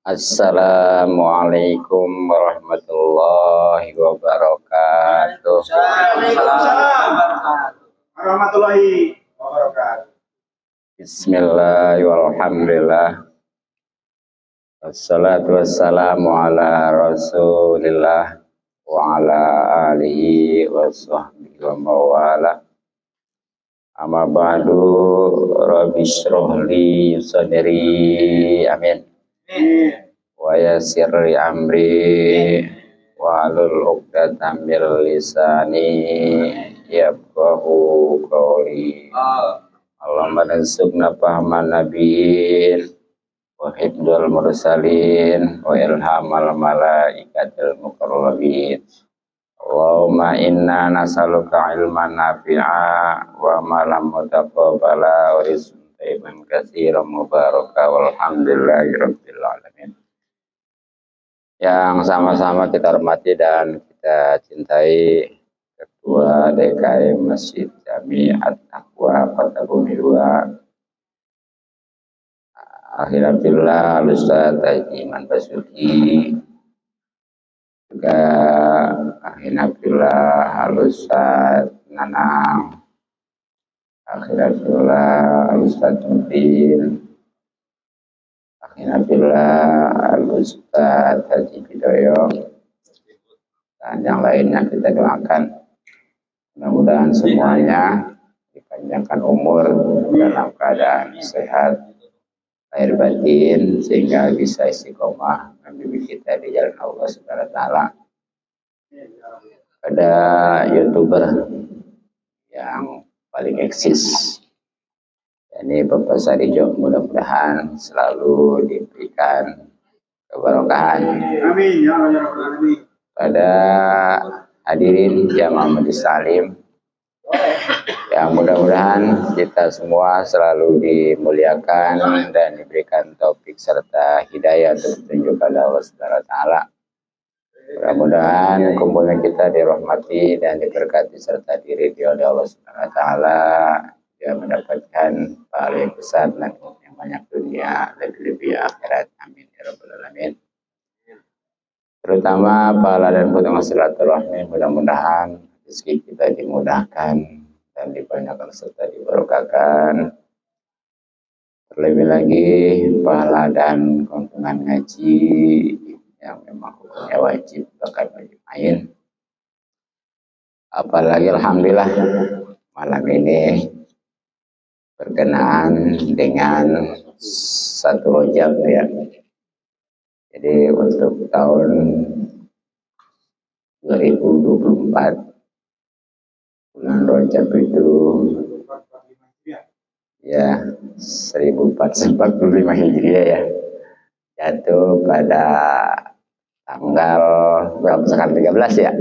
Assalamualaikum warahmatullahi wabarakatuh. Waalaikumsalam warahmatullahi wabarakatuh. Bismillahirrahmanirrahim. Wassalatu wassalamu ala rasulillah wa ala alihi wa sahbihi wa mawala. Amma ba'du, rabbi shrah li sadri, amin, wa yassir li amri wa hlul 'uqdatam min lisani yafqahu qawli. Allahumma rizqna fahman nabiyyin wa hifdzal mursalin wa ilhamal malaikatil muqarrabin. Allahumma inna nas'aluka ilman nafi'a wa amalan mutaqabbala wa rizqan thayyiban katsiran mubaraka walhamdulillahi rabbil alamin. Yang sama-sama kita hormati dan kita cintai Ketua DKM Masjid Jami At-Taqwa Kota Bumi 2, Akhiratillah Ustaz Haji Iman Basuki, juga Akhiratillah Ustaz Nanang, Akhiratillah Ustaz Mudin, Akhiratillah Ustaz Haji Bidoyo, dan yang lainnya kita doakan mudah-mudahan semuanya dipanjangkan umur dalam keadaan sehat lahir batin sehingga bisa istiqomah membimbing kita di jalan Allah Subhanahu wa taala. Ada YouTuber yang paling eksis, yakni Bapak Sarijo, mudah-mudahan selalu diberikan keberkahan. Amin ya rabbal alamin. Pada hadirin jamaah majelis salim, yang mudah-mudahan kita semua selalu dimuliakan dan diberikan taufik serta hidayah untuk petunjuk Allah Subhanahu wa taala. Mudah-mudahan kumpulnya kita dirahmati dan diberkati serta diridhoi oleh Allah Subhanahu wa taala, dia mendapatkan pahala yang besar dan yang banyak dunia lebih-lebih akhirat. Amin ya rabbal alamin. Terutama pahala dan potongan silaturahmi, mudah-mudahan rezeki kita dimudahkan dan dibanyakan serta diberkahkan. Terlebih lagi pahala dan keuntungan ngaji yang memang hukumnya wajib, bahkan wajib main. Apalagi alhamdulillah malam ini berkenaan dengan 1 Rajab ya. Jadi untuk tahun 2024 bulan Rajab itu ya 1445 Hijriah ya, jatuh pada tanggal berapa sekarang, 13 ya?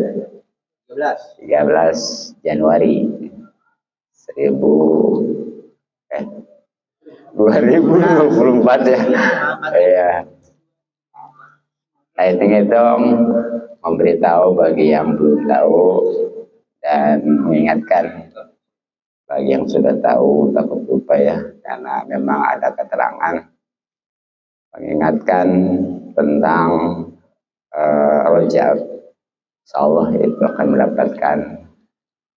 13 Januari 2024 ya. Iya. Saya hitung-hitung memberitahu bagi yang belum tahu dan mengingatkan bagi yang sudah tahu takut lupa ya, karena memang ada keterangan mengingatkan tentang Rajab. Insyaallah itu akan mendapatkan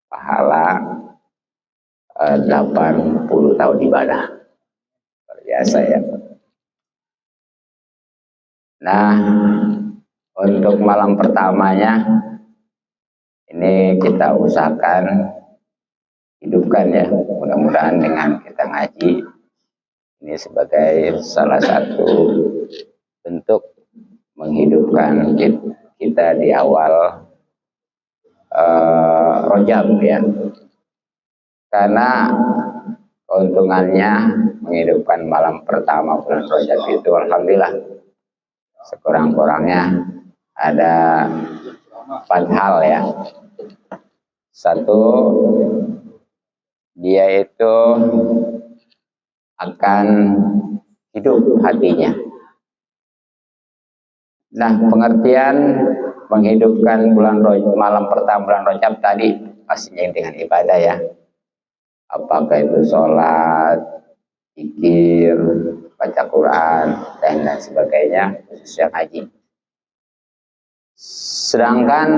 pahala 80 tahun ibadah. Luar biasa ya. Nah, untuk malam pertamanya ini kita usahakan hidupkan ya, mudah-mudahan dengan kita ngaji ini sebagai salah satu bentuk menghidupkan kita di awal Rajab ya, karena keuntungannya menghidupkan malam pertama bulan Rajab itu alhamdulillah sekurang-kurangnya ada 4 hal ya. Satu, dia itu akan hidup hatinya. Nah, pengertian menghidupkan malam pertama bulan Rajab tadi pastinya dengan ibadah ya. Apakah itu sholat, zikir, baca Quran dan lain sebagainya, khususnya haji. Sedangkan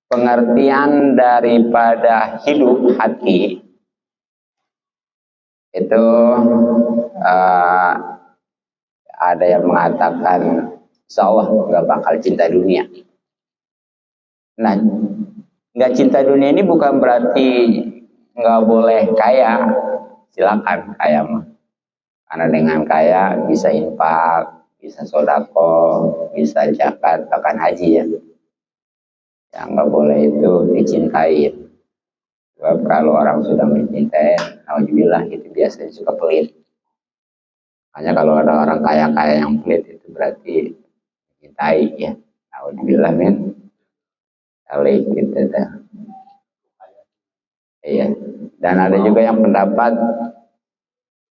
pengertian daripada hidup hati itu ada yang mengatakan insya Allah nggak bakal cinta dunia. Nah, nggak cinta dunia ini bukan berarti nggak boleh kaya, silakan kaya mah. Karena dengan kaya bisa infak, bisa sodako, bisa zakat, bahkan haji ya. Yang nggak boleh itu dicintai. Sebab kalau orang sudah mencintai, alhamdulillah itu biasanya suka pelit. Hanya kalau ada orang kaya-kaya yang pelit itu berarti mencintai ya. Alhamdulillah men. Kali gitu dah. Iya. Dan ada juga yang pendapat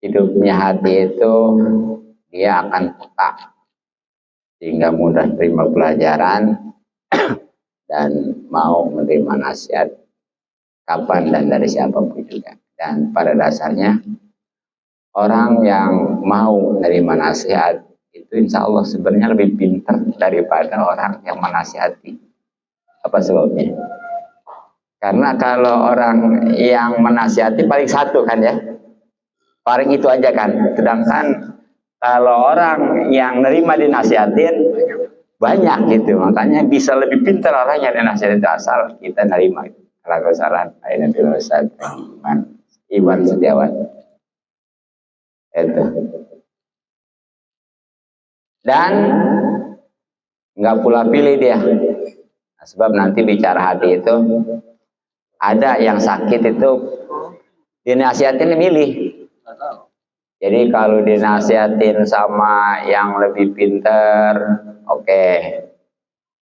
hidupnya hati itu dia akan peka sehingga mudah terima pelajaran dan mau menerima nasihat kapan dan dari siapapun juga. Dan pada dasarnya orang yang mau menerima nasihat itu insya Allah sebenarnya lebih pintar daripada orang yang menasihati. Apa sebabnya? Karena kalau orang yang menasihati paling satu kan ya, paling itu aja kan. Sedangkan kalau orang yang nerima dinasihatin banyak gitu, makanya bisa lebih pintar orang yang dinasihatin asal kita nerima. Kalau kesalahan, ayo nanti Ustaz Iwan Setiawan. Itu. Dan nggak pula pilih dia. Nah, sebab nanti bicara hati itu ada yang sakit itu dinasihatin milih. Jadi kalau dinasihatin sama yang lebih pinter, oke.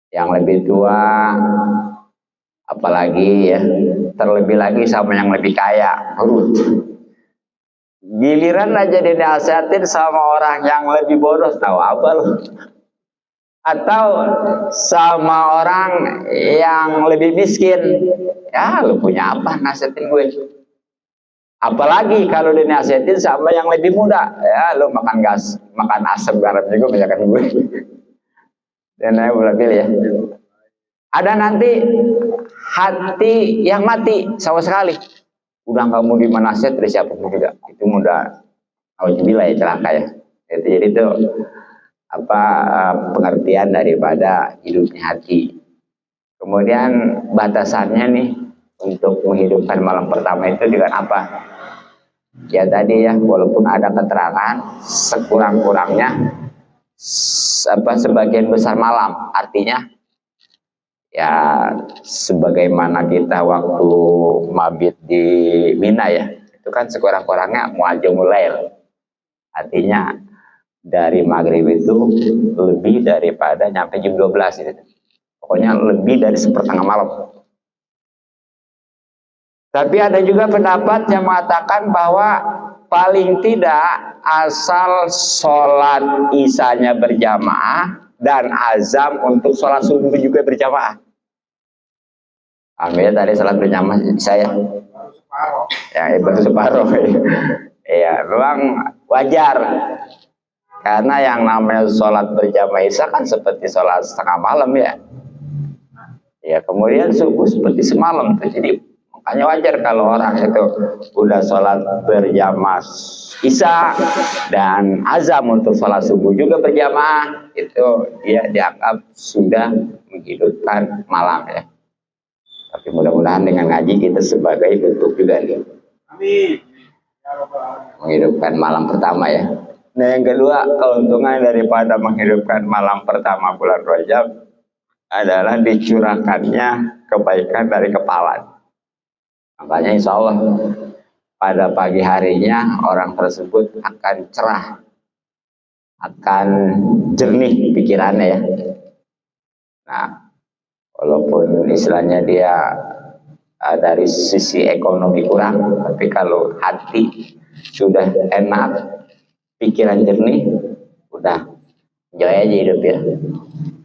Yang lebih tua, apalagi ya, terlebih lagi sama yang lebih kaya. Giliran aja dinasihatin sama orang yang lebih bodoh, tahu apa lu? Atau sama orang yang lebih miskin, ya lu punya apa nasihatin gue? Apalagi kalau dinasihatin sama yang lebih muda, ya lu makan gas, makan asam garam juga misalkan gue. Dan saya boleh pilih ya. Ada nanti hati yang mati sama sekali, udah nggak mau dimanasihat dari siapapun juga, itu mudah, alhamdulillah ya celaka ya. Jadi itu apa pengertian daripada hidupnya hati. Kemudian batasannya nih untuk menghidupkan malam pertama itu dengan apa? Ya tadi ya, walaupun ada keterangan sekurang-kurangnya sebagian besar malam, artinya ya sebagaimana kita waktu mabit di Mina ya, itu kan sekurang-kurangnya muajamul lail, artinya dari maghrib itu lebih daripada nyampe jam 12 gitu. Pokoknya lebih dari sepertengah malam. Tapi ada juga pendapat yang mengatakan bahwa paling tidak asal sholat isanya berjamaah dan azam untuk sholat subuh juga berjamaah. Amin tadi sholat berjamaah saya. Ya baru separuh. Ya memang wajar. Karena yang namanya sholat berjamaah isya kan seperti sholat setengah malam ya. Ya kemudian subuh seperti semalam. Jadi makanya wajar kalau orang itu udah sholat berjamaah isya dan azam untuk sholat subuh juga berjamaah, itu dia dianggap sudah menghidupkan malam ya. Tapi mudah-mudahan dengan ngaji kita sebagai bentuk juga nih. Amin. Menghidupkan malam pertama ya. Nah yang kedua, keuntungan daripada menghidupkan malam pertama bulan Rajab adalah dicurahkannya kebaikan dari kepala. Makanya insya Allah pada pagi harinya orang tersebut akan cerah, akan jernih pikirannya ya. Nah, walaupun istilahnya dia dari sisi ekonomi kurang, tapi kalau hati sudah enak, pikiran jernih, udah enjoy aja hidup ya.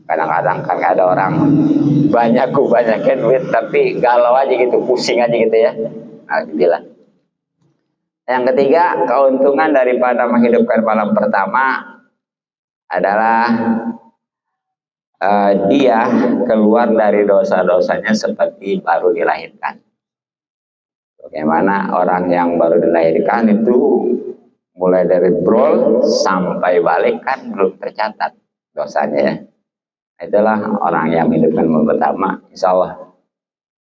Kadang-kadang kan ada orang banyak duit tapi galau aja gitu, pusing aja gitu ya. Alhamdulillah. Yang ketiga, keuntungan daripada menghidupkan malam pertama adalah dia keluar dari dosa-dosanya seperti baru dilahirkan. Bagaimana orang yang baru dilahirkan itu mulai dari brol sampai balik kan belum tercatat dosanya ya. Itulah orang yang menghidupkan malam pertama, insya Allah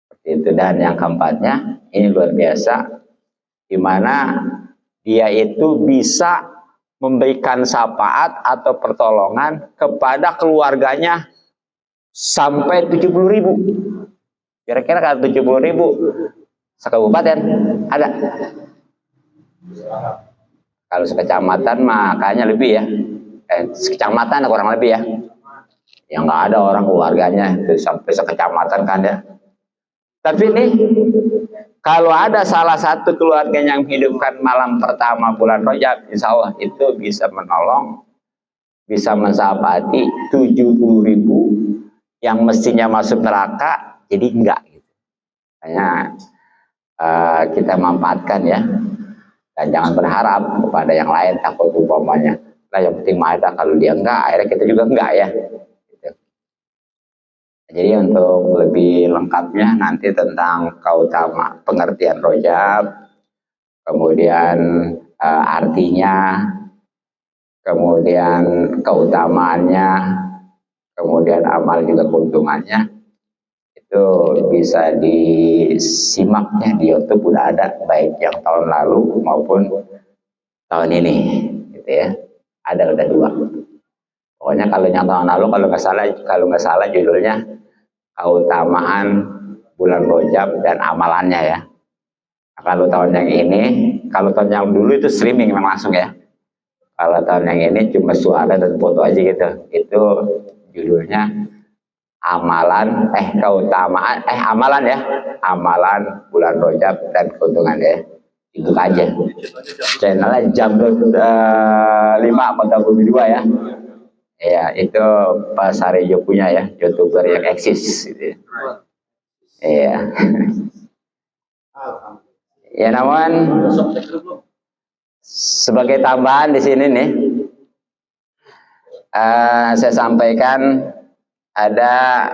seperti itu. Dan yang keempatnya ini luar biasa, di mana dia itu bisa memberikan syafaat atau pertolongan kepada keluarganya sampai 70.000. Kira-kira kalau 70.000 sekabupaten ada. Kalau sekecamatan makanya lebih ya. Sekecamatan kurang lebih ya. Yang nggak ada orang keluarganya itu sampai sekecamatan kan ya. Tapi ini kalau ada salah satu keluarga yang hidupkan malam pertama bulan Rajab, insya Allah itu bisa menolong, bisa mensyafaati 70.000 yang mestinya masuk neraka, jadi enggak. Gitu. Makanya kita manfaatkan ya, dan jangan berharap kepada yang lain takut umpamanya. Nah yang penting ada, kalau dia enggak, akhirnya kita juga enggak ya. Gitu. Jadi untuk lebih lengkapnya nanti tentang keutamaan pengertian Rajab, kemudian artinya, kemudian keutamaannya, kemudian amal juga keuntungannya, itu bisa disimaknya di YouTube, udah ada baik yang tahun lalu maupun tahun ini, gitu ya. Ada udah 2. Pokoknya kalau yang tahun lalu kalau nggak salah judulnya keutamaan bulan Rajab dan amalannya ya. Nah, kalau tahun yang ini, kalau tahun yang dulu itu streaming memang langsung ya. Kalau tahun yang ini cuma suara dan foto aja gitu. Itu judulnya amalan ya, amalan bulan Rajab dan keuntungannya ya. Itu aja. Channelnya jam 5 Kota Bumi 2 ya. Ya itu Pak Sarejo punya ya, YouTuber yang eksis gitu. Iya. Ya namun sebagai tambahan di sini nih, saya sampaikan ada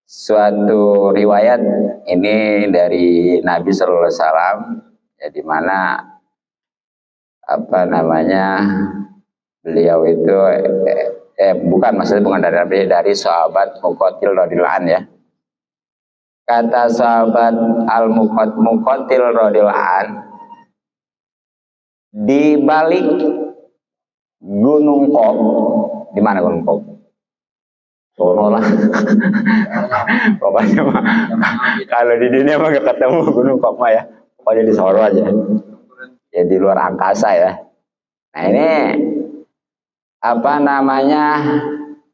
suatu riwayat ini dari Nabi Sallallahu Alaihi Wasallam, ya, di mana beliau itu bukan dari sahabat Muqatil radhiyallahu anhu ya. Kata sahabat Muqatil radhiyallahu anhu, di balik Gunung Qom, di mana Gunung Qom? Solo lah. Pokoknya mah kalau di dunia mah gak ketemu Gunung Qom ya. Pokoknya di Solo aja. Ya di luar angkasa ya. Nah ini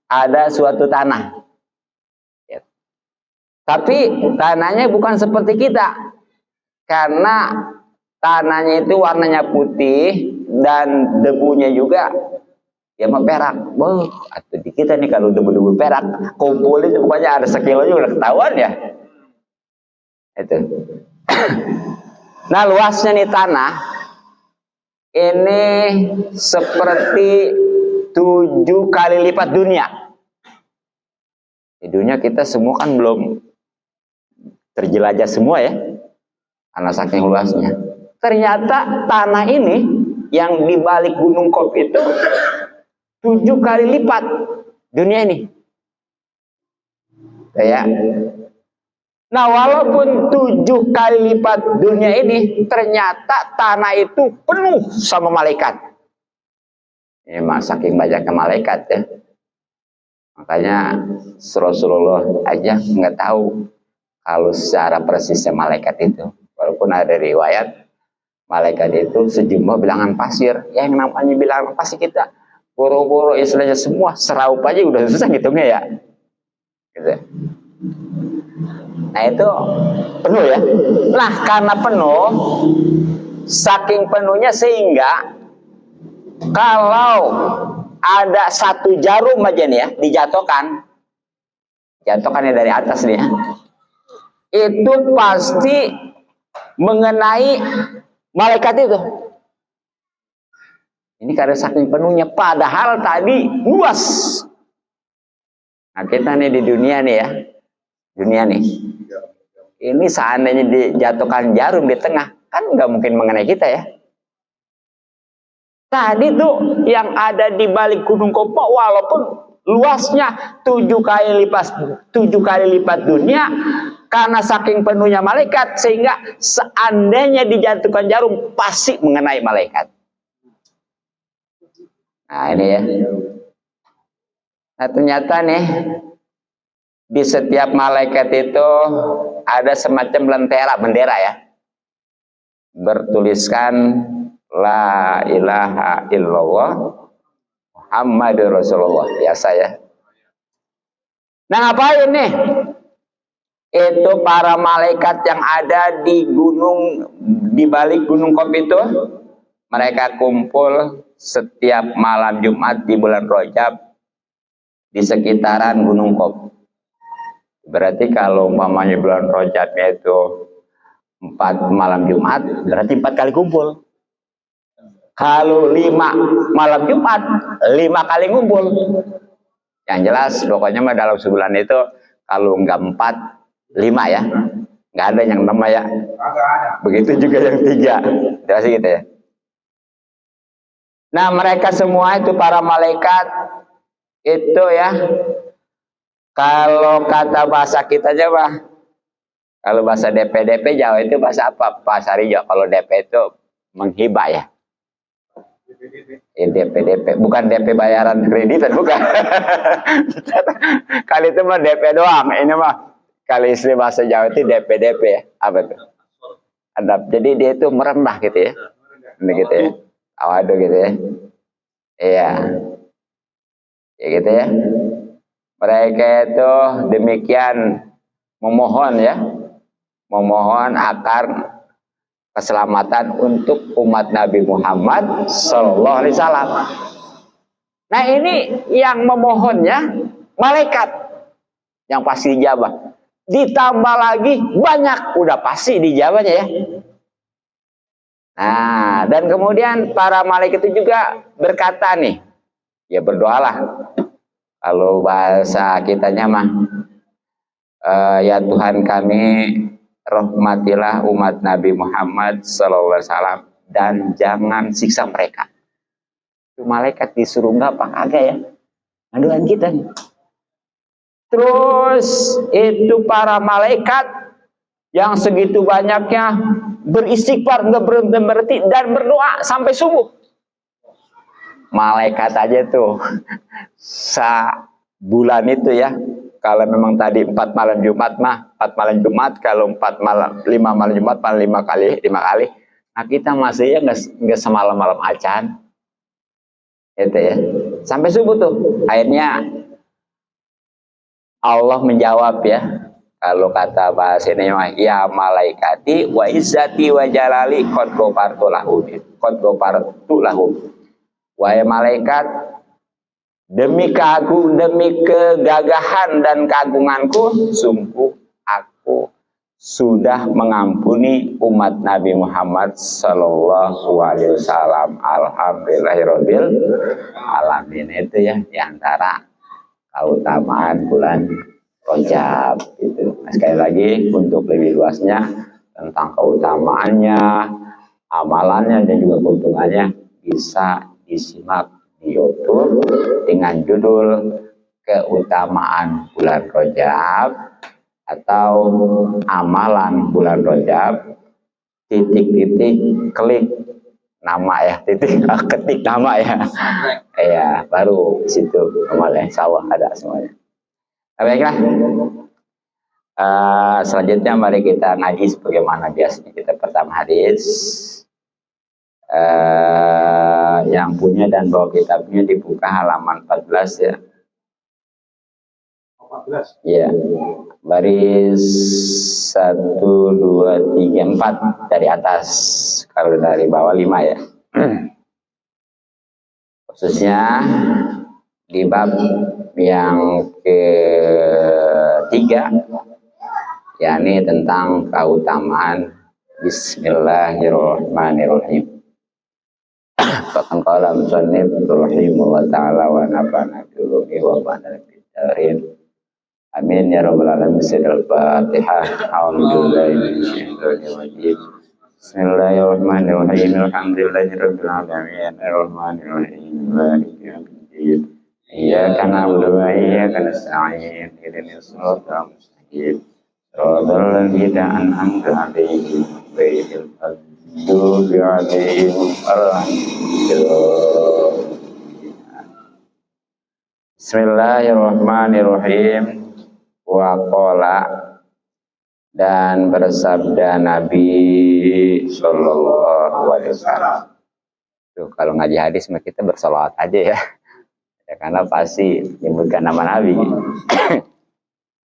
ada suatu tanah. Ya. Tapi tanahnya bukan seperti kita. Karena tanahnya itu warnanya putih dan debunya juga ya perak. Wah, atau di kita nih kalau debu-debu perak kumpulin pokoknya ada sekilo juga udah ketahuan ya. Itu. Nah, luasnya nih tanah ini seperti 7 kali lipat dunia. Di dunia kita semua kan belum terjelajah semua ya. Karena saking luasnya. Ternyata tanah ini yang di balik Gunung Qom itu 7 kali lipat dunia ini. Ya. Nah, walaupun 7 kali lipat dunia ini, ternyata tanah itu penuh sama malaikat. Ini saking banyaknya malaikat ya. Makanya Rasulullah aja nggak tahu kalau secara persisnya malaikat itu. Walaupun ada riwayat malaikat itu sejumlah bilangan pasir. Ya, yang namanya bilangan pasir kita boro-boro istilahnya semua seraup aja udah susah ngitungnya ya. Gitu. Nah itu penuh ya. Nah karena penuh, saking penuhnya sehingga kalau ada 1 jarum aja nih ya jatuhkannya dari atas nih ya, itu pasti mengenai malaikat itu. Ini karena saking penuhnya, padahal tadi luas. Nah kita nih di dunia nih ya, dunia nih. Ini seandainya dijatuhkan jarum di tengah, kan nggak mungkin mengenai kita ya. Tadi tuh yang ada di balik Gunung Kopo, walaupun luasnya 7 kali lipat dunia, karena saking penuhnya malaikat, sehingga seandainya dijatuhkan jarum pasti mengenai malaikat. Nah ini ya. Nah ternyata nih di setiap malaikat itu ada semacam bendera ya, bertuliskan La ilaha illallah Muhammadur Rasulullah, biasa ya. Nah ngapain nih? Itu para malaikat yang ada di balik gunung Kopi itu, mereka kumpul setiap malam Jumat di bulan Rajab di sekitaran gunung Kopi. Berarti kalau umpamanya bulan Rajabnya itu 4 malam Jumat, berarti 4 kali kumpul. Kalau 5 malam Jumat, 5 kali ngumpul. Yang jelas pokoknya mah dalam sebulan itu kalau enggak 4, 5 ya. Enggak ada yang 6 ya. Begitu juga yang 3. Jelas gitu ya. Nah, mereka semua itu para malaikat itu ya. Kalau kata bahasa kita Jawa, kalau bahasa DP Jawa itu bahasa apa? Bahasa Riau. Kalau DP itu menghibah ya. DP bukan DP bayaran kreditan, bukan. Kali itu mah DP doang. Ini mah kali istilah bahasa Jawa itu DP ya. Apa itu? Adab. Jadi dia itu merendah gitu ya. Ini gitu ya. Awado gitu ya. Iya. Ya gitu ya. Mereka itu demikian memohon ya. Memohon akan keselamatan untuk umat Nabi Muhammad Sallallahu Alaihi Wasallam. Nah ini yang memohonnya malaikat yang pasti dijabah. Ditambah lagi banyak, udah pasti dijabahnya ya. Nah dan kemudian para malaikat itu juga berkata nih, ya berdoalah. Kalau bahasa kitanya mah, ya Tuhan kami, rahmatilah umat Nabi Muhammad Sallallahu Alaihi Wasallam dan jangan siksa mereka. Itu malaikat disuruh nggak apa kagak ya? Aduan kita nih. Terus itu para malaikat yang segitu banyaknya beristighfar nggak berhenti dan berdoa sampai subuh. Malaikat aja tuh sebulan itu ya. Kalau memang tadi 4 malam Jumat mah 4 malam Jumat, kalau 5 malam Jumat paling 5 kali. Nah kita masih ya nggak semalam-malam acan. Itu ya. Sampai subuh tuh. Akhirnya Allah menjawab ya. Kalau kata bahasa ini mah ya malaikati wa izzati wa jalali qad ghafartu lahum. Wahai malaikat, demi kegagahan dan keagunganku, sungguh aku sudah mengampuni umat Nabi Muhammad Sallallahu Alaihi Wasallam. Alhamdulillahirabbil alamin. Itu ya diantara keutamaan bulan Rajab itu. Nah, sekali lagi untuk lebih luasnya tentang keutamaannya, amalannya dan juga keuntungannya bisa disimak di YouTube dengan judul keutamaan bulan Rajab atau amalan bulan Rajab klik nama ya, ketik nama ya. Ya, baru situ amalnya sawah ada semuanya. Baiklah. Selanjutnya mari kita ngaji sebagaimana biasanya kita pertama hadis. Yang punya dan bawa kitabnya dibuka halaman 14 ya. 14. Ya. Baris 1 2 3 4 dari atas, kalau dari bawah 5 ya. Khususnya di bab yang ketiga, yakni tentang keutamaan Bismillahirrahmanirrahim. Bahkan qala musannif rahimahullah ta'ala wa nafa'ana bihi wa ba'da bidarin. Amin ya rabbal alamin. Al-Fatihah. A'udzubillahi minasyaitonir rajim. Bismillahirrahmanirrahim. Alhamdulillahirabbil alamin. Arrahmanirrahim. Maliki yaumiddin. Iyyaka na'budu wa iyyaka nasta'in. Ihdinas siratal mustaqim. Shiratal ladzina an'amta 'alaihim ghairil maghdubi 'alaihim waladdallin. Bismillahirrahmanirrahim. Wa qala, dan bersabda Nabi sallallahu alaihi wasallam. Tuh, kalau ngaji hadis mah kita bersolawat aja ya. Ya, karena pasti menyebutkan nama Nabi.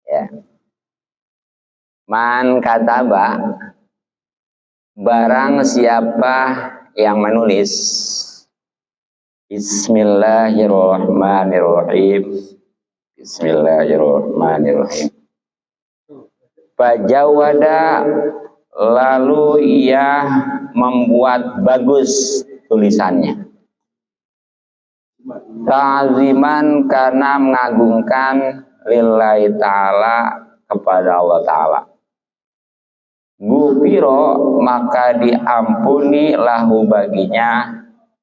Ya. Man kataba, barang siapa yang menulis Bismillahirrahmanirrahim. Bismillahirrahmanirrahim. Fajawada, lalu ia membuat bagus tulisannya. Ta'ziman, karena mengagungkan lillahi ta'ala, kepada Allah ta'ala. Gufiro, maka diampuni lahu baginya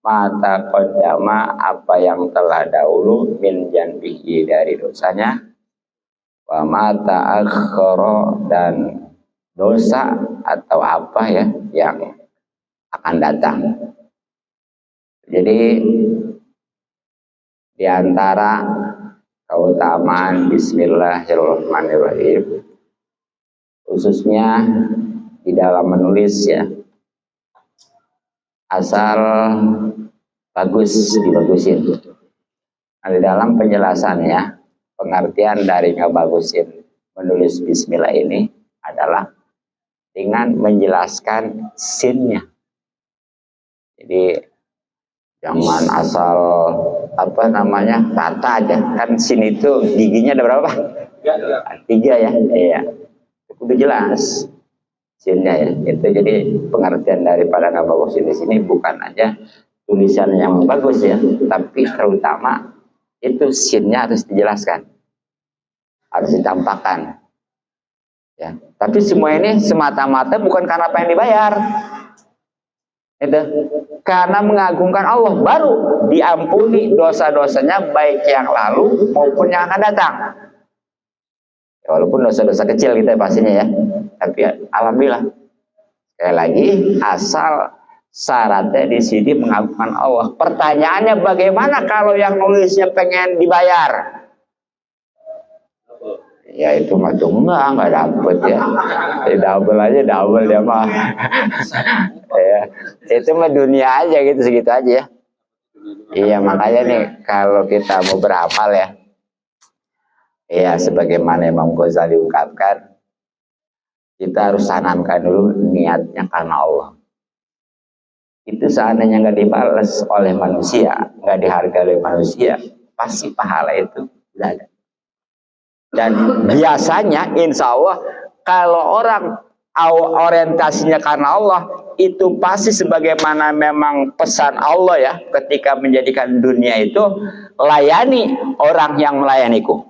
mata qadama, apa yang telah dahulu min janbihi, dari dosanya, wa mata akhara, dan dosa atau apa ya yang akan datang. Jadi di antara keutamaan Bismillahirrahmanirrahim, khususnya di dalam menulis ya, asal bagus dibagusin. Nah, di dalam penjelasannya, pengertian dari ngebagusin menulis Bismillah ini adalah dengan menjelaskan sinnya. Jadi jangan asal apa namanya kata aja, kan sin itu giginya ada berapa? 3 ya. Iya. Udah jelas sinnya ya. Itu jadi pengertian daripada ngebagusin di sini bukan aja tulisan yang bagus ya, tapi terutama itu sinnya harus dijelaskan, harus ditampakkan ya. Tapi semua ini semata-mata bukan karena apa yang dibayar, itu karena mengagungkan Allah, baru diampuni dosa-dosanya, baik yang lalu maupun yang akan datang. Ya, walaupun dosa-dosa kecil kita pastinya ya, tapi ya, alhamdulillah. Sekali lagi, asal syaratnya di sini mengagungkan Allah. Pertanyaannya, bagaimana kalau yang nulisnya pengen dibayar? Ya itu mah enggak dapet ya. Double aja, double dia mah. Ya, itu mah dunia aja gitu, segitu aja ya. Iya, makanya nih kalau kita mau beramal ya, ya sebagaimana Imam Ghazali ungkapkan, kita harus tanamkan dulu niatnya karena Allah. Itu seandainya nggak dibalas oleh manusia, nggak dihargai oleh manusia, pasti pahala itu tidak ada. Dan biasanya insya Allah kalau orang orientasinya karena Allah, itu pasti sebagaimana memang pesan Allah ya, ketika menjadikan dunia itu, layani orang yang melayaniku.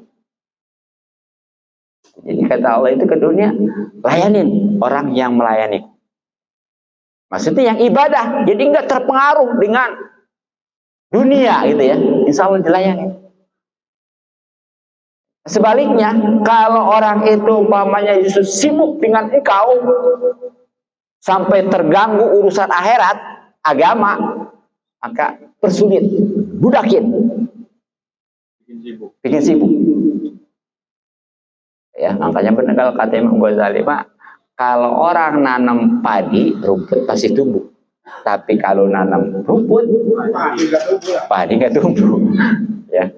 Jadi kata Allah itu ke dunia, layanin orang yang melayaniku. Maksudnya yang ibadah, jadi nggak terpengaruh dengan dunia gitu ya, insya Allah dilayani. Sebaliknya, kalau orang itu umpamanya justru sibuk dengan engkau sampai terganggu urusan akhirat, agama, maka persulit, budakin, bikin sibuk. Ya, makanya benar kalau kata Imam Ghazali, Pak, kalau orang nanam padi, rumput pasti tumbuh. Tapi kalau nanam rumput, padi nggak tumbuh. Ya.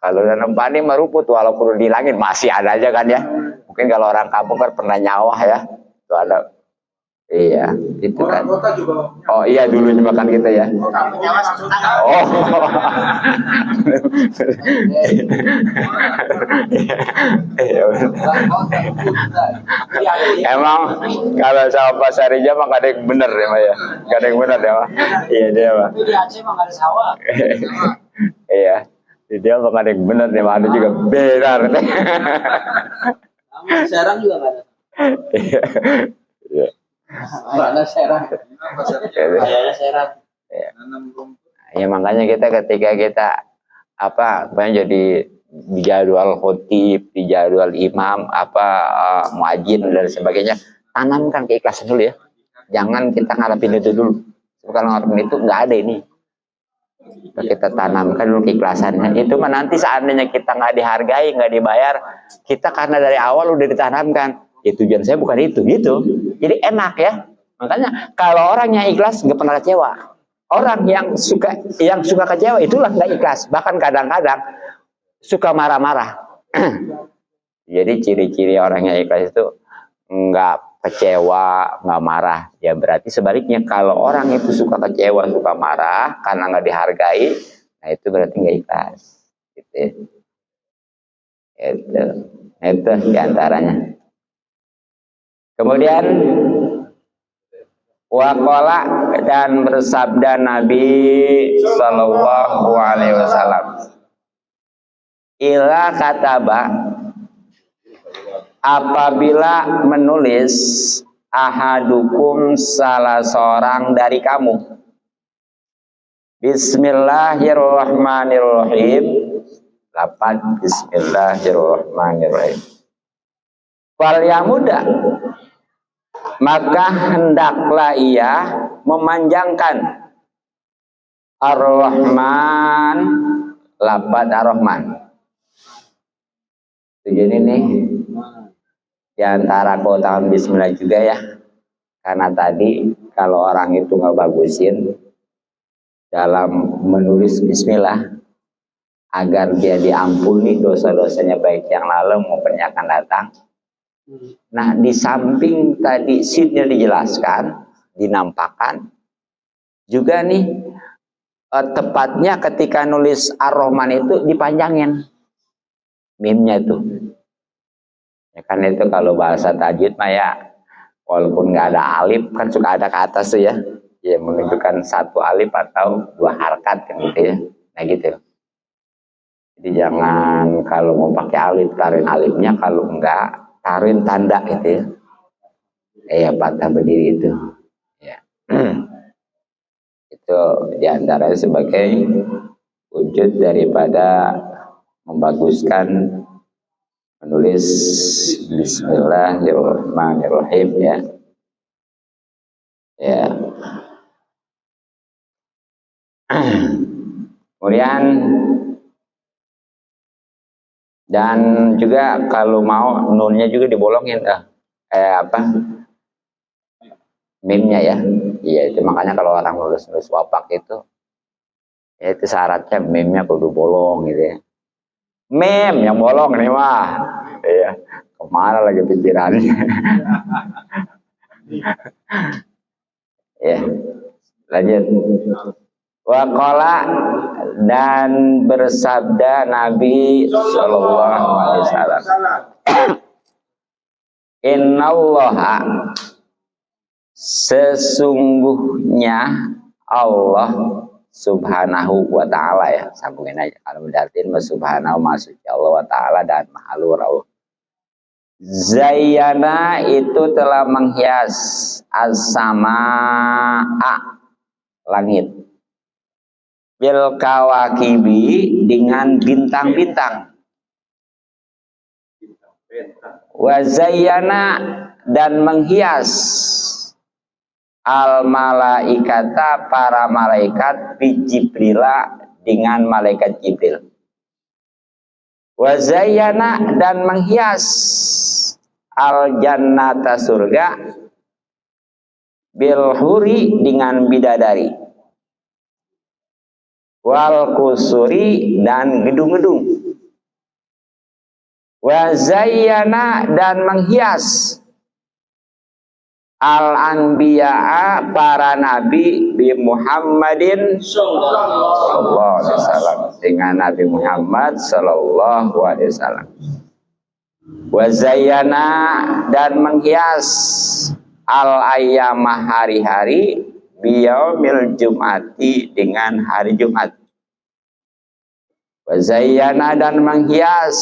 Kalau nanam padi mah rumput, walaupun dihilangin masih ada aja kan ya. Mungkin kalau orang kampung kan pernah nyawah ya. Itu ada Iya, itu kan. Kota juga. Oh iya, dulunya makan kita ya. Oh. Emang kalau sama Pak Sarija mah gak ada yang bener ya, Pak ya. Gak ada yang bener ya, Pak. Iya dia, Pak. Di Aceh mah nggak ada sawah. Iya. Dia mah gak ada yang bener nih, ada juga benar. Di Serang juga nggak ada. Iya. Ada Serang. Ada Serang. Ya makanya kita ketika kita banyak jadi di jadwal khotib, di jadwal imam, muadzin dan sebagainya, tanamkan keikhlasan dulu ya. Jangan kita ngarepin itu dulu. Kalau ngarepin itu nggak ada ini. Kita tanamkan dulu keikhlasannya. Itu mah nanti seandainya kita nggak dihargai, nggak dibayar, kita karena dari awal udah ditanamkan. Ya tujuan saya bukan itu, gitu. Jadi enak ya. Makanya kalau orang yang ikhlas nggak pernah kecewa. Orang yang suka kecewa itulah nggak ikhlas. Bahkan kadang-kadang suka marah-marah. Jadi ciri-ciri orang yang ikhlas itu nggak kecewa, nggak marah. Ya berarti sebaliknya kalau orang itu suka kecewa, suka marah karena nggak dihargai, nah itu berarti nggak ikhlas. Gitu. Itu diantaranya. Kemudian waqala dan bersabda Nabi Sallallahu Alaihi Wasallam, ila kataba, apabila menulis ahadukum salah seorang dari kamu, Bismillahirrahmanirrahim, lapan Bismillahirrahmanirrahim, fal yamuda, maka hendaklah ia memanjangkan Ar-Rahman, lapan Ar-Rahman. Jadi nih di antara keutamaan Bismillah juga ya, karena tadi kalau orang itu nggak bagusin dalam menulis Bismillah agar dia diampuni dosa-dosanya baik yang lalu maupun yang akan datang. Nah di samping tadi sidnya dijelaskan, dinampakkan juga nih tepatnya ketika nulis Ar-Rahman itu dipanjangin mimnya itu. Ya kan itu kalau bahasa tajwid mah ya, walaupun nggak ada alif kan suka ada ke atas tuh ya, ya menunjukkan satu alif atau dua harkat kan gitu ya. Nah gitu. Jadi jangan kalau mau pakai alif taruhin alifnya, kalau enggak taruhin tanda gitu ya. Patah berdiri itu. Ya. Itu diantaranya sebagai wujud daripada membaguskan menulis Bismillahirrahmanirrahim ya. Ya. Kemudian dan juga kalau mau nunnya juga dibolongin mimnya ya. Iya itu makanya kalau orang nulis wapak itu ya itu syaratnya mimnya kudu bolong gitu ya. Mem yang bolong nih mah. Iya. Kemana lagi pikirannya? Ya. Lanjut. Waqala dan bersabda Nabi Sallallahu Alaihi Wasallam, Innallaha, sesungguhnya Allah Subhanahu wa ta'ala ya, sambungin aja kalau berarti subhanahu maksudnya Allah wa ta'ala dan mahalurau. Zayyana itu telah menghias as-samaa, langit, bil kawakibi, dengan bintang-bintang, wa zayyana dan menghias al malaikata, para malaikat, bi Jibrila, dengan malaikat Jibril, wa zayyana dan menghias al jannata, surga, bil huri, dengan bidadari, wal kusuri, dan gedung-gedung, wa zayyana dan menghias al-anbiya'a para nabi bi Muhammadin sallallahu alaihi wasallam dengan Nabi Muhammad sallallahu alaihi wasallam. Wa zayyana dan menghias al-ayyamah hari-hari biyaumil jum'ati dengan hari Jumat. Wa zayyana dan menghias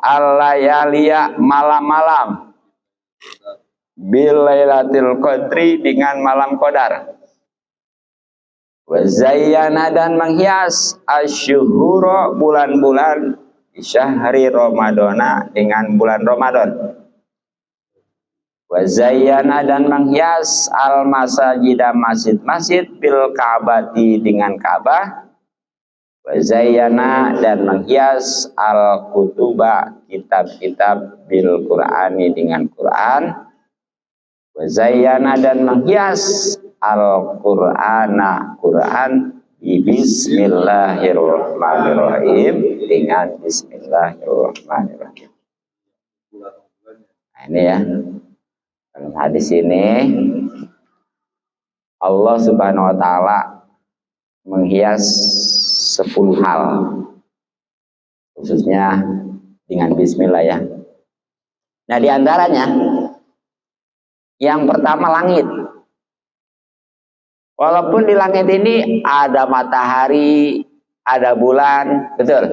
al-layaliya malam-malam bil lailatul qadri dengan malam qadar. Wa zayyana dan menghias asyhura bulan-bulan syahri ramadana dengan bulan Ramadan. Wa zayyana dan menghias al masajida masjid-masjid bil ka'bati dengan Ka'bah. Wa zayyana dan menghias al kutuba kitab-kitab bil Qur'ani dengan Quran. Wazayyana dan menghias Al-Qur'ana Quran bismillahirrahmanirrahim dengan bismillahirrahmanirrahim. Nah, ini ya. Dalam hadis ini Allah Subhanahu wa taala menghias 10 hal. Khususnya dengan bismillah ya. Nah, di antaranya yang pertama langit. Walaupun di langit ini ada matahari, ada bulan, betul?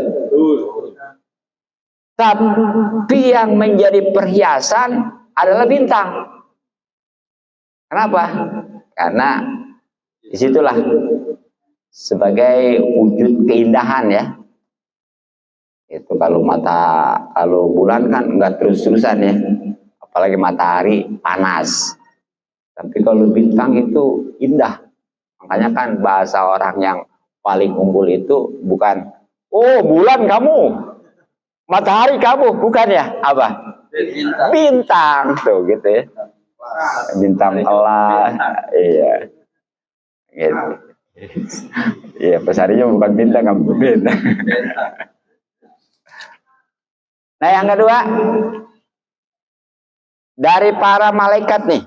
Tapi yang menjadi perhiasan adalah bintang. Kenapa? Karena disitulah sebagai wujud keindahan ya. Itu kalau bulan kan enggak terus-terusan ya. Apalagi matahari panas. Tapi kalau bintang itu indah. Makanya kan bahasa orang yang paling unggul itu bukan, oh bulan kamu, matahari kamu, bukan ya? Apa? Bintang. Tuh gitu ya. Bintang Allah. Iya. Gitu. Iya, pesarinya bukan bintang, kamu bintang. Nah, yang kedua, dari para malaikat nih,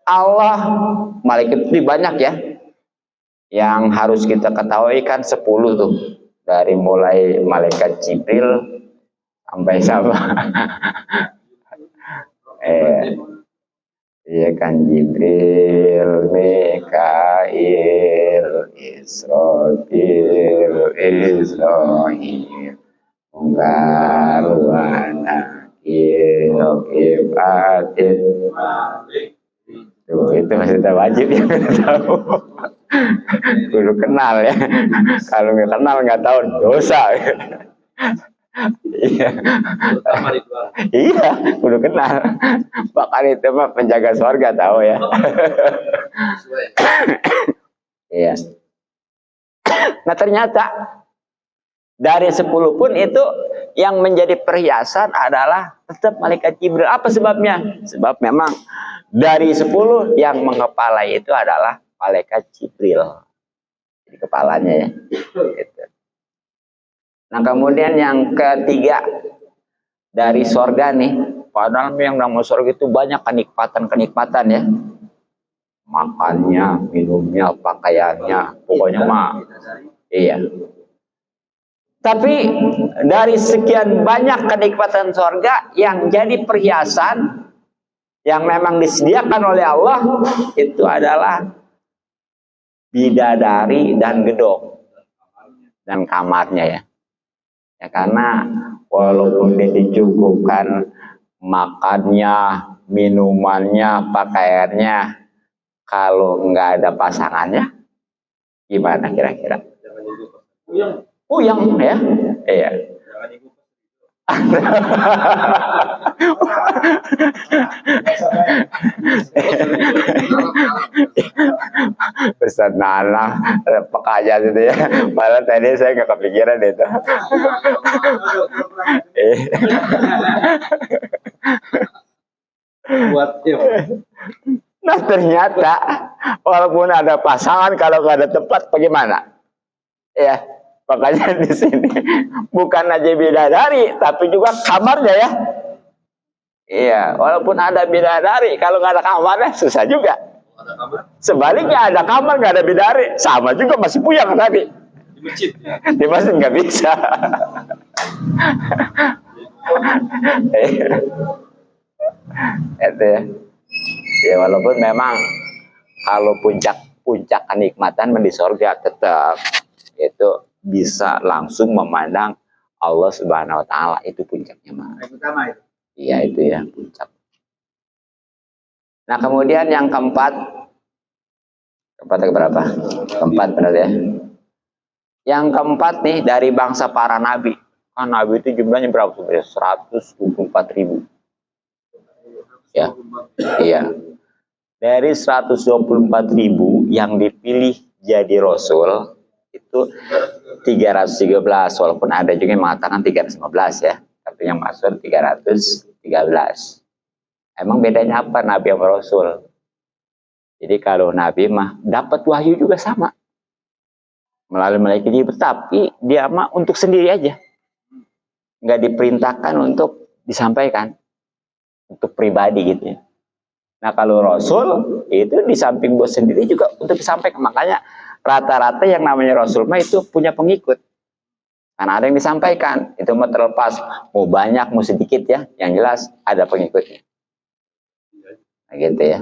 Allah, malaikat itu banyak ya. Yang harus kita ketahui kan 10 tuh. Dari mulai malaikat Jibril sampai sama. Iya kan, Jibril, Mikail, Israfil, Israil, Mungkar wa Nakir, Atid. Tuh, itu masih wajib yang tahu. Kudu kenal ya. Kalau nggak kenal nggak tahu dosa. Iya. Iya, kudu kenal. Bahkan itu mah penjaga surga tahu ya. Iya. Nah, ternyata dari 10 pun itu yang menjadi perhiasan adalah tetap malaikat Jibril. Apa sebabnya? Sebab memang dari 10 yang mengepalai itu adalah malaikat Jibril. Di kepalanya ya. Gitu. Nah, kemudian yang ketiga dari sorga nih. Padahal yang namanya sorga itu banyak kenikmatan-kenikmatan ya. Makannya, minumnya, pakaiannya. Pokoknya mah. Iya. Tapi dari sekian banyak kenikmatan sorga yang jadi perhiasan yang memang disediakan oleh Allah itu adalah bidadari dan gedung dan kamarnya ya. Ya karena walaupun dia dicukupkan makannya, minumannya, pakaiannya, kalau nggak ada pasangannya, gimana kira-kira? Puyeng ya, iya. Ustaz Nana, peka aja gitu ya. Malah tadi saya nggak kepikiran itu. Nah, ternyata walaupun ada pasangan, kalau nggak ada tempat, bagaimana? Ya, makanya di sini bukan aja bidadari, tapi juga kamarnya ya. Iya, walaupun ada bidadari, kalau nggak ada kamarnya susah juga. Sebaliknya ada kamar nggak ada bidadari, sama juga masih puyeng tadi. Di masjid. Di masjid nggak bisa. Itu ya. Ya walaupun memang kalau puncak kenikmatan di surga tetap itu bisa langsung memandang Allah Subhanahu wa taala, itu puncaknya mah. Yang utama itu. Iya itu ya puncak. Nah kemudian yang keempat berapa? Keempat benar ya. Yang keempat nih dari bangsa para nabi. Kan nabi itu jumlahnya berapa? 124.000. Ya, iya. Dari 124.000 yang dipilih jadi rasul itu 313, walaupun ada juga yang mengatakan 315 ya, tapi yang masuk 313. Emang bedanya apa nabi sama rasul? Jadi kalau nabi mah dapat wahyu juga sama melalui malaikat Jibril, tapi dia mah untuk sendiri aja, nggak diperintahkan untuk disampaikan untuk pribadi gitu ya. Nah kalau rasul itu di samping buat sendiri juga untuk disampaikan. Makanya rata-rata yang namanya rasul mah itu punya pengikut. Karena ada yang disampaikan. Itu mah terlepas mau banyak mau sedikit ya, yang jelas ada pengikutnya. Nah gitu ya.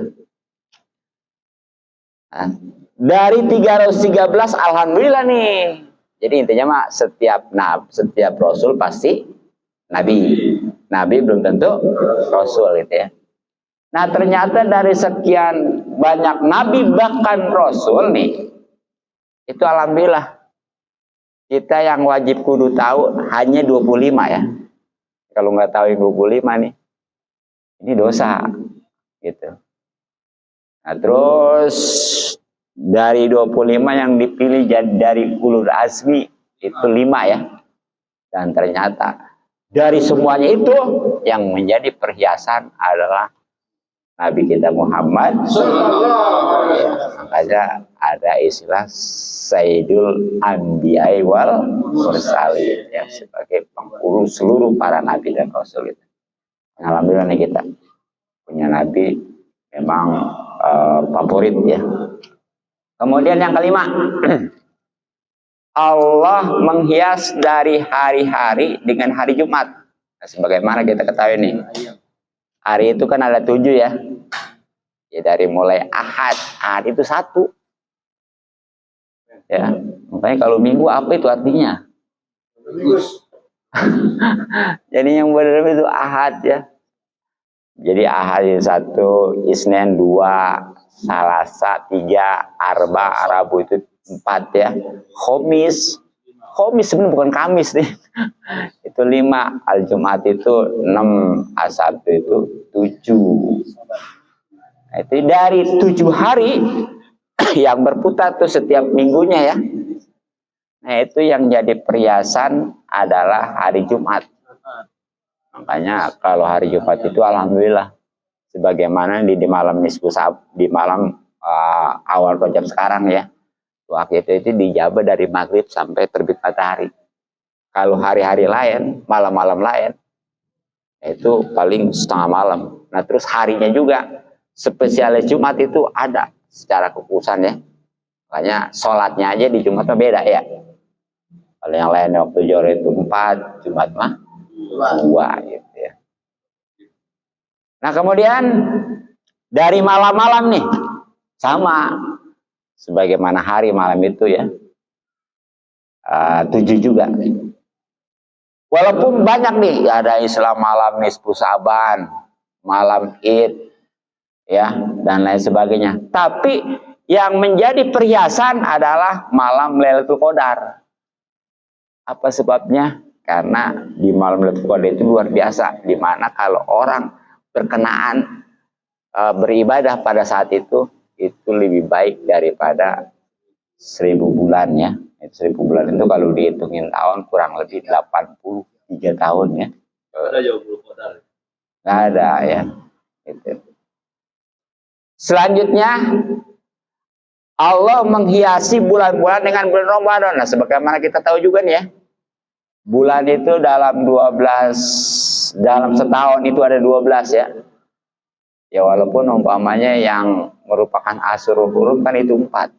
Nah, dari 313 alhamdulillah nih. Jadi intinya mah setiap rasul pasti nabi. Nabi belum tentu rasul gitu ya. Nah ternyata dari sekian banyak nabi bahkan rasul nih, itu alhamdulillah kita yang wajib kudu tahu hanya 25 ya. Kalau nggak tahu yang 25 nih, ini dosa gitu. Nah terus dari 25 yang dipilih jadi dari ulul azmi itu 5 ya. Dan ternyata dari semuanya itu yang menjadi perhiasan adalah Nabi kita Muhammad. Ya, makanya ada istilah Sayyidul Anbiya'i wal Mursalin ya, sebagai penghulu seluruh para nabi dan rasul itu. Alhamdulillah nih kita punya nabi memang favorit ya. Kemudian yang kelima, Allah menghias dari hari-hari dengan hari Jumat. Nah, sebagaimana kita ketahui nih, hari itu kan ada 7 ya. Ya dari mulai Ahad itu 1. Ya, makanya kalau Minggu apa itu artinya? Jadi yang benar itu Ahad ya. Jadi Ahad itu 1, Isnin 2, Salasa 3, Arba, Rabu itu 4 ya. Khamis sebenarnya bukan Kamis nih. Itu 5, Al-Jumat itu 6, As-Sabtu itu 7. Nah, itu dari 7 hari yang berputar tuh setiap minggunya ya. Nah itu yang jadi perhiasan adalah hari Jumat. Makanya kalau hari Jumat itu alhamdulillah sebagaimana di malam nisfu di malam awal Rajab sekarang ya. Waktu itu dijabah dari maghrib sampai terbit matahari. Kalau hari-hari lain, malam-malam lain, itu paling setengah malam. Nah terus harinya juga spesialis Jumat itu ada secara kekhususan ya. Makanya sholatnya aja di Jumat mah beda ya. Kalau yang lain waktu Johor itu 4, Jumat mah 2 gitu ya. Nah kemudian dari malam-malam nih sama sebagaimana hari malam itu ya 7 juga. Walaupun banyak nih ada Islam malam nisfu Saban, malam Id ya dan lain sebagainya. Tapi yang menjadi perhiasan adalah malam Lailatul Qadar. Apa sebabnya? Karena di malam Lailatul Qadar itu luar biasa, di mana kalau orang berkenaan beribadah pada saat itu lebih baik daripada 1000 bulan ya. 1000 bulan itu kalau dihitungin tahun kurang lebih 83 tahun ya. Ada jauh Qadar. Nggak ada ya. Gitu. Selanjutnya Allah menghiasi bulan-bulan dengan bulan Ramadan. Nah, sebagaimana kita tahu juga nih ya. Bulan itu dalam 12 dalam setahun itu ada 12 ya. Ya walaupun umpamanya yang merupakan Asyurul Hurum kan itu 4.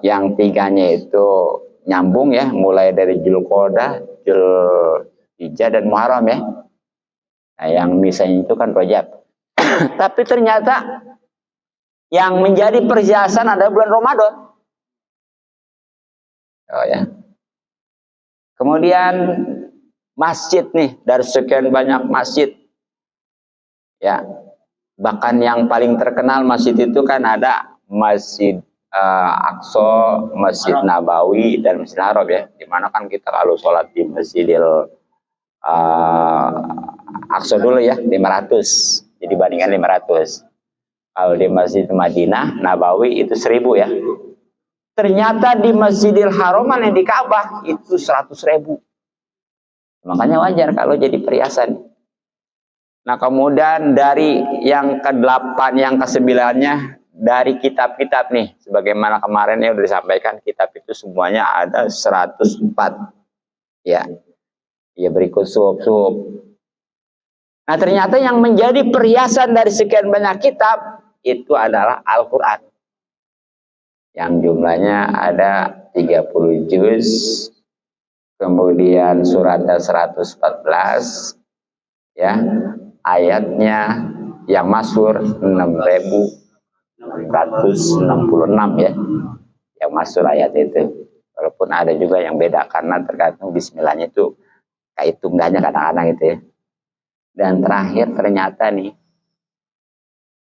Yang 3-nya itu nyambung ya, mulai dari Dzulqa'dah, Dzulhijjah dan Muharram ya. Nah, yang misalnya itu kan Rajab. Tapi ternyata yang menjadi perhiasan adalah bulan Ramadan. Oh ya. Kemudian masjid nih, dari sekian banyak masjid. Ya. Bahkan yang paling terkenal masjid itu kan ada Masjid Aqsa, Masjid Nabawi dan Masjid Haram ya. Dimana kan kita kalau sholat di Masjidil Aqsa dulu ya 500. Jadi bandingkan 500. Kalau di Masjid Madinah Nabawi itu 1000 ya. Ternyata di Masjidil Haram yang di Ka'bah itu 100.000. Makanya wajar kalau jadi perhiasan. Nah kemudian dari yang ke-8, yang ke-9-nya dari kitab-kitab nih. Sebagaimana kemarin ya sudah disampaikan, kitab itu semuanya ada 104. Ya, ya berikut suhuf. Nah ternyata yang menjadi perhiasan dari sekian banyak kitab itu adalah Al-Quran. Yang jumlahnya ada 30 juz. Kemudian suratnya 114. Ya, ayatnya yang masyhur 6.466 ya. Yang masyhur ayat itu. Walaupun ada juga yang beda karena tergantung bismillahnya itu kayak tunggalnya kadang-kadang itu ya. Dan terakhir ternyata nih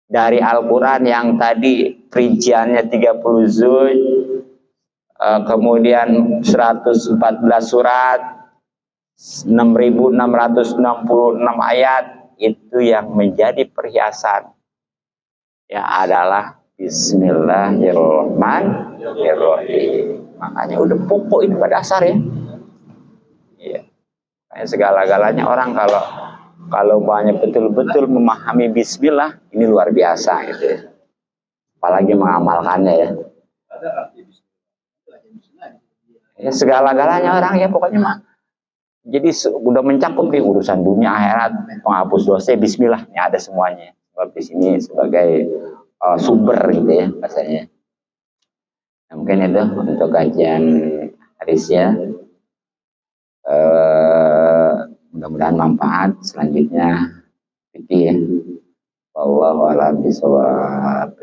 dari Al-Quran yang tadi perinciannya 30 juz, kemudian 114 surat, 6.666 ayat, itu yang menjadi perhiasan ya adalah Bismillahirrahmanirrahim. Makanya udah pokok ini pada dasar ya. Iya. Kayak segala-galanya orang kalau banyak betul-betul memahami bismillah, ini luar biasa gitu ya. Apalagi mengamalkannya ya. Ya segala-galanya orang ya pokoknya mah. Jadi udah mencakup di urusan dunia akhirat, penghapus dosa, bismillah, ya ada semuanya. Sebab di sini sebagai sumber gitu ya bahasanya. Nah, mungkin itu untuk kajian hadisnya. Mudah-mudahan manfaat. Selanjutnya fikih ya. Wallahu a'lam bishawab.